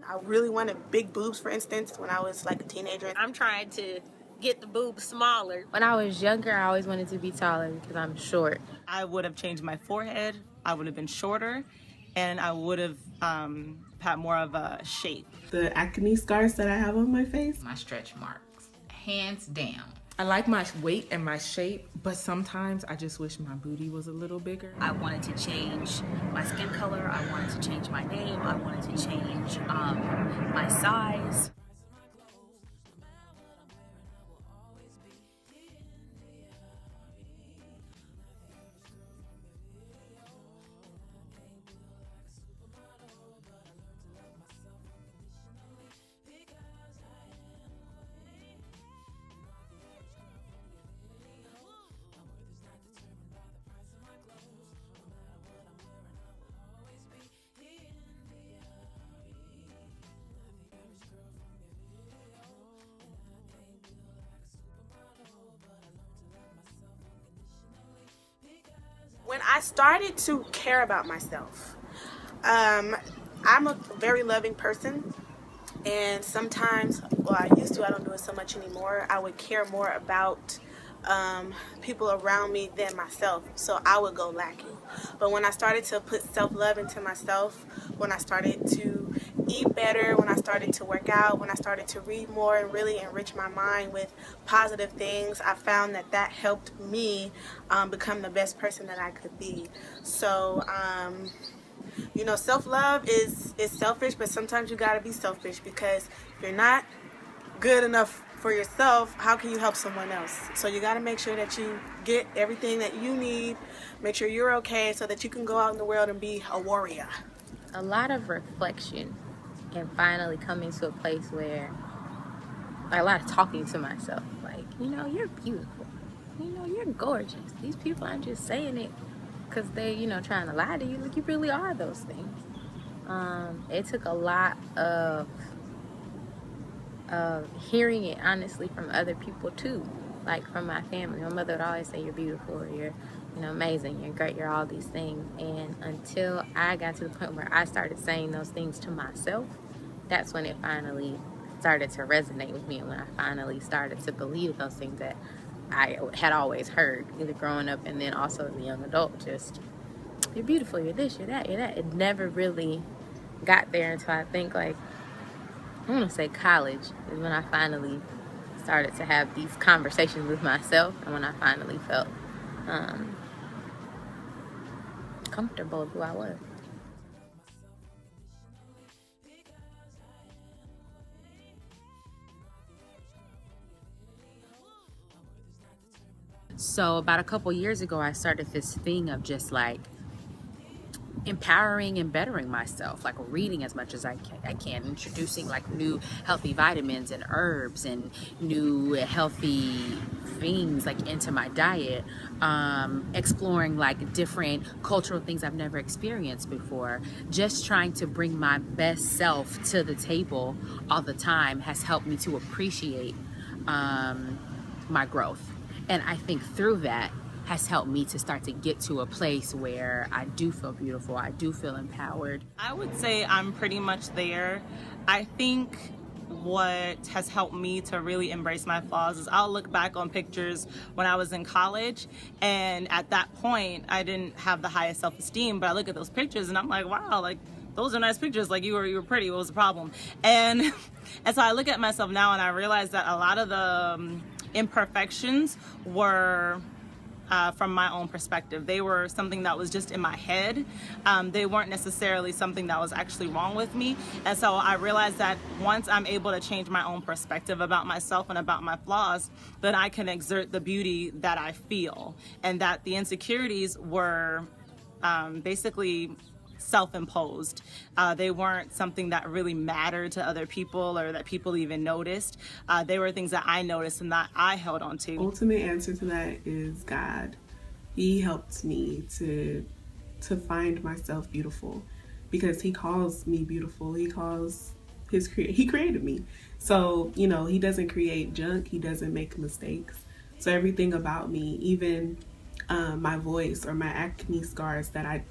I really wanted big boobs, for instance, when I was like a teenager. I'm trying to get the boobs smaller. When I was younger, I always wanted to be taller because I'm short. I would have changed my forehead. I would have been shorter, and I would have had more of a shape. The acne scars that I have on my face. My stretch marks, hands down. I like my weight and my shape, but sometimes I just wish my booty was a little bigger. I wanted to change my skin color. I wanted to change my name. I wanted to change my size. When I started to care about myself, I'm a very loving person, and sometimes, well, I used to, I don't do it so much anymore, I would care more about people around me than myself, so I would go lacking. But when I started to put self-love into myself, when I started to eat better, when I started to work out, when I started to read more and really enrich my mind with positive things, I found that that helped me become the best person that I could be. So you know, self-love is selfish, but sometimes you gotta be selfish, because if you're not good enough for yourself, how can you help someone else? So you gotta make sure that you get everything that you need, make sure you're okay, so that you can go out in the world and be a warrior. A lot of reflection and finally coming to a place where, like, a lot of talking to myself, like, you know, you're beautiful, you know, you're gorgeous. These people aren't just saying it because they, you know, trying to lie to you. Like, you really are those things. It took a lot of hearing it honestly from other people too, like from my family. My mother would always say, you're beautiful, or you're, you know, amazing, you're great, you're all these things. And until I got to the point where I started saying those things to myself, that's when it finally started to resonate with me, and when I finally started to believe those things that I had always heard, either growing up and then also as a young adult. Just, you're beautiful, you're this, you're that, you're that. It never really got there until I think, like, I want to say college is when I finally started to have these conversations with myself, and when I finally felt comfortable with who I was. So about a couple years ago, I started this thing of just like empowering and bettering myself, like reading as much as I can, introducing like new healthy vitamins and herbs and new healthy things like into my diet, exploring like different cultural things I've never experienced before. Just trying to bring my best self to the table all the time has helped me to appreciate my growth. And I think through that has helped me to start to get to a place where I do feel beautiful, I do feel empowered. I would say I'm pretty much there. I think what has helped me to really embrace my flaws is I'll look back on pictures when I was in college, and at that point I didn't have the highest self-esteem, but I look at those pictures and I'm like, wow, like those are nice pictures, like you were pretty, what was the problem? And so I look at myself now and I realize that a lot of the imperfections were from my own perspective. They were something that was just in my head. They weren't necessarily something that was actually wrong with me. And so I realized that once I'm able to change my own perspective about myself and about my flaws, then I can exert the beauty that I feel, and that the insecurities were basically self-imposed. They weren't something that really mattered to other people or that people even noticed. They were things that I noticed and that I held on to. Ultimate answer to that is God. He helped me to find myself beautiful, because he calls me beautiful. He created me. So, you know, he doesn't create junk. He doesn't make mistakes. So everything about me, even my voice or my acne scars that I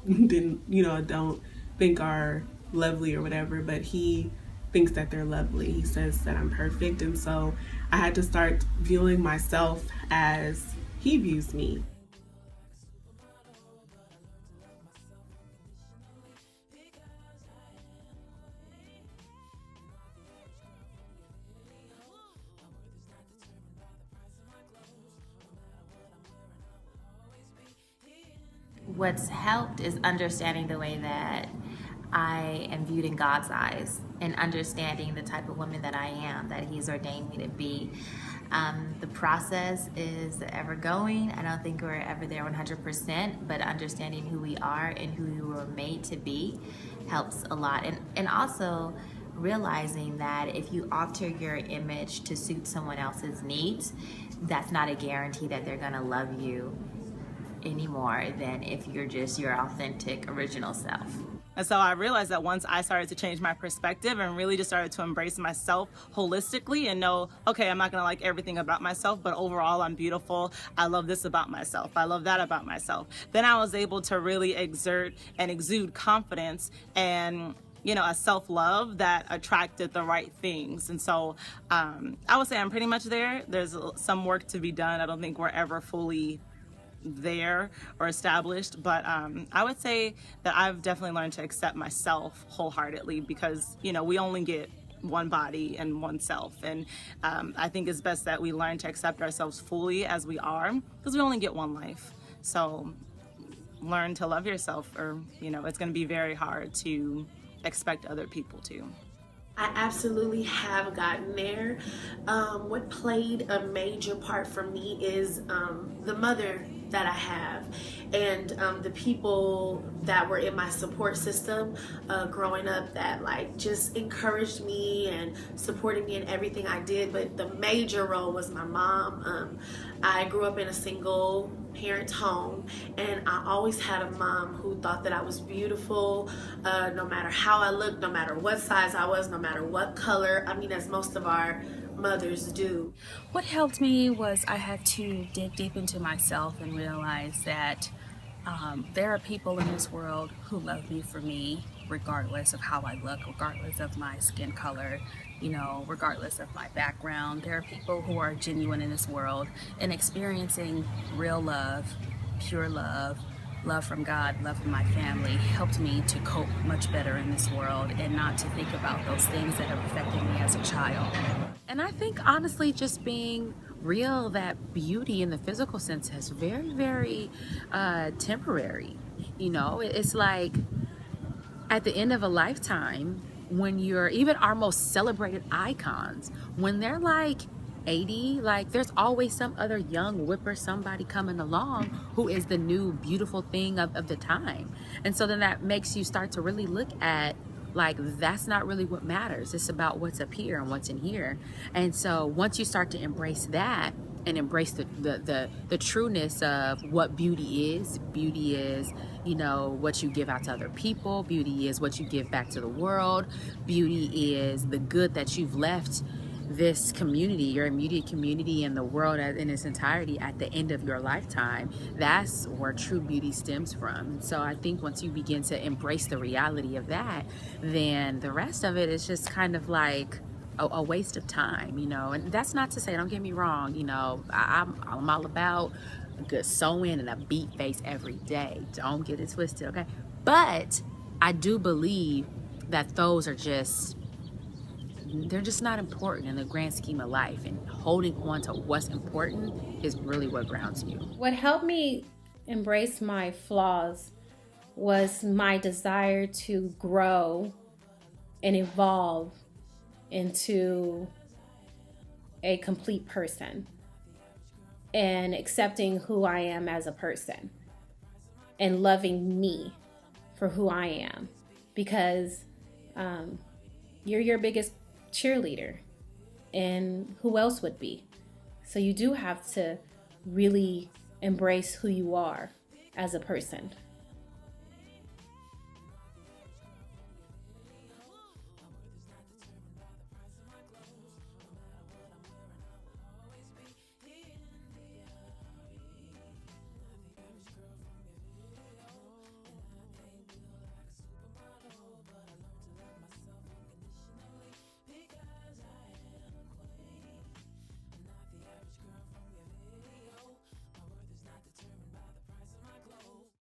don't think are lovely or whatever, but he thinks that they're lovely. He says that I'm perfect. And so I had to start viewing myself as he views me. What's helped is understanding the way that I am viewed in God's eyes and understanding the type of woman that I am, that He's ordained me to be. The process is ever going. I don't think we're ever there 100%, but understanding who we are and who we were made to be helps a lot. And also realizing that if you alter your image to suit someone else's needs, that's not a guarantee that they're gonna love you anymore than if you're just your authentic original self. And so I realized that once I started to change my perspective and really just started to embrace myself holistically and know, okay, I'm not gonna like everything about myself, but overall I'm beautiful. I love this about myself. I love that about myself. Then I was able to really exert and exude confidence and a self-love that attracted the right things. And so I would say I'm pretty much there. There's some work to be done. I don't think we're ever fully there or established, but I would say that I've definitely learned to accept myself wholeheartedly because we only get one body and one self, and I think it's best that we learn to accept ourselves fully as we are because we only get one life. So learn to love yourself, or it's going to be very hard to expect other people to. I absolutely have gotten there. What played a major part for me is the mother that I have and the people that were in my support system growing up that just encouraged me and supported me in everything I did. But the major role was my mom. I grew up in a single parent home, and I always had a mom who thought that I was beautiful, no matter how I looked, no matter what size I was, no matter what color. I mean, as most of our mothers do. What helped me was I had to dig deep into myself and realize that there are people in this world who love me for me, regardless of how I look, regardless of my skin color, regardless of my background. There are people who are genuine in this world and experiencing real love, pure love, love from God, love from my family helped me to cope much better in this world and not to think about those things that have affected me as a child. And I think honestly just being real that beauty in the physical sense is very, very temporary. It's like at the end of a lifetime, when you're even our most celebrated icons, when they're 80, there's always some other young whipper somebody coming along who is the new beautiful thing of the time. And so then that makes you start to really look at that's not really what matters. It's about what's up here and what's in here. And so once you start to embrace that and embrace the trueness of what beauty is what you give out to other people. Beauty is what you give back to the world. Beauty is the good that you've left this community, your immediate community, and the world in its entirety at the end of your lifetime. That's where true beauty stems from. And so I think once you begin to embrace the reality of that, then the rest of it is just kind of like a waste of time, and that's not to say, don't get me wrong, I'm all about a good sewing and a beat face every day. Don't get it twisted, okay? But I do believe that those are they're just not important in the grand scheme of life, and holding on to what's important is really what grounds you. What helped me embrace my flaws was my desire to grow and evolve into a complete person and accepting who I am as a person and loving me for who I am, because you're your biggest cheerleader, and who else would be? So you do have to really embrace who you are as a person.